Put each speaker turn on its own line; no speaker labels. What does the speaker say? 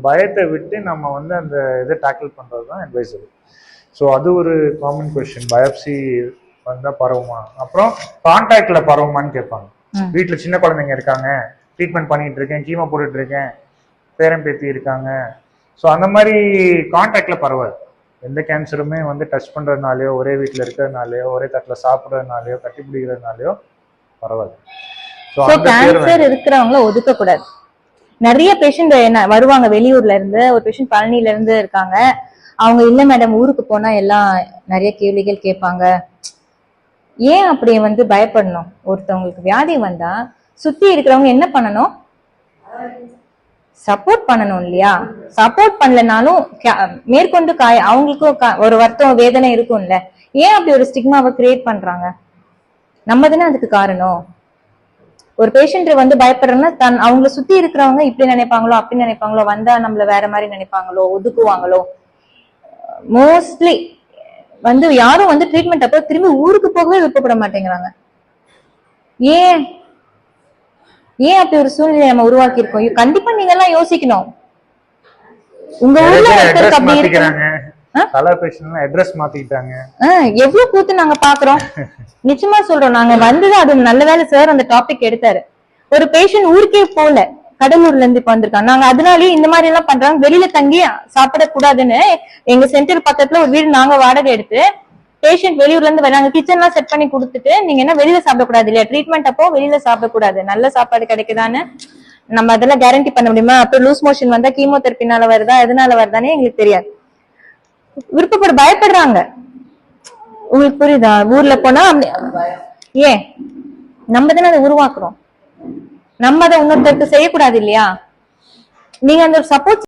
பயத்தை விட்டு நம்ம வந்து அந்த இதை டேக்கிள் பண்றது தான் அட்வைசபிள். ஸோ அது ஒரு காமன் கொஸ்டின், பயாப்சி வந்தா பரவுமா, அப்புறம் கான்டாக்ட்ல பரவுமான்னு கேட்பாங்க. வீட்டுல சின்ன குழந்தைங்க இருக்காங்க, ட்ரீட்மெண்ட் பண்ணிட்டு இருக்கேன், கீமோ போட்டுட்டு இருக்கேன், பேரன் பேத்தி இருக்காங்க, ஸோ அந்த மாதிரி கான்டாக்ட்ல பரவாது. எந்த கேன்சருமே வந்து டச் பண்றதுனாலயோ, ஒரே வீட்டுல இருக்கிறதுனாலயோ, ஒரே தட்டுல சாப்பிட்றதுனாலயோ, கட்டி பிடிக்கிறதுனாலயோ பரவாது.
கேன்சர் இருக்கிறவங்கள ஒதுக்க கூடாது. நிறைய பேஷண்ட் வருவாங்க வெளியூர்ல இருந்து, ஒரு பேஷண்ட் பழனில இருந்து இருக்காங்க. அவங்க இல்ல மேடம் ஊருக்கு போனா எல்லாம் நிறைய கேள்விகள் கேட்பாங்க. ஏன் அப்படி வந்து பயப்படணும்? ஒருத்தவங்களுக்கு வியாதி வந்தா சுத்தி இருக்கிறவங்க என்ன பண்ணணும்? சப்போர்ட் பண்ணணும் இல்லையா? சப்போர்ட் பண்ணலனாலும் மேற்கொண்டு அவங்களுக்கும் ஒரு வருத்தம் வேதனை இருக்கும்ல. ஏன் அப்படி ஒரு ஸ்டிக்மாவை கிரியேட் பண்றாங்க? நம்ம தானே அதுக்கு காரணம். ஒரு பேஷண்ட் வந்து பயப்படுறேன்னா அவங்கள சுத்தி இருக்கிறவங்க இப்படி நினைப்பாங்களோ அப்படி நினைப்பாங்களோ, வந்தா நம்மள வேற மாதிரி நினைப்பாங்களோ, ஒதுக்குவாங்களோ. மோஸ்ட்லி வந்து யாரும் வந்து ட்ரீட்மெண்ட் அப்போ திரும்பி ஊருக்கு போகவே விருப்பப்பட மாட்டேங்கிறாங்க. ஏன் ஏன் அப்படி ஒரு சூழ்நிலை நம்ம உருவாக்கி இருக்கோம்? கண்டிப்பா நீங்க எல்லாம் யோசிக்கணும். உங்க ஊர்ல ஒருத்தருக்கு அப்படி இருக்கிறாங்க, எவ்வளவு கூத்து நாங்க பாக்குறோம். நிச்சயமா சொல்றோம். நாங்க வந்தது அது நல்ல வேலை சார் அந்த டாபிக் எடுத்தாரு. ஒரு பேஷண்ட் ஊருக்கே போல, கடலூர்ல இருந்து இப்ப வந்திருக்காங்க. நாங்க அதனாலயே இந்த மாதிரி எல்லாம் பண்றாங்க, வெளியில தங்கி சாப்பிடக்கூடாதுன்னு எங்க சென்டர் பக்கத்துல ஒரு வீடு நாங்க வாடகை எடுத்து, பேஷண்ட் வெளியூர்ல இருந்து வராங்க, கிச்சன் எல்லாம் செட் பண்ணி கொடுத்துட்டு, நீங்க என்ன வெளியில சாப்பிடக்கூடாது இல்லையா, ட்ரீட்மெண்ட் அப்போ வெளியில சாப்பிடக்கூடாது, நல்ல சாப்பாடு கிடைக்குதான்னு நம்ம அதெல்லாம் கேரண்டி பண்ண முடியுமா? அப்ப லூஸ் மோஷன் வந்தா கீமோதெரப்பினால வருதா எதனால வருதானே எங்களுக்கு தெரியாது. விருப்பப்பட பயப்படுறாங்க. உங்களுக்கு புரியுதா? ஊர்ல போனா ஏன் நம்ம தானே அதை உருவாக்குறோம், நம்ம அதை இன்னொருத்தருக்கு செய்யக்கூடாது இல்லையா? நீங்க அந்த சப்போர்ட்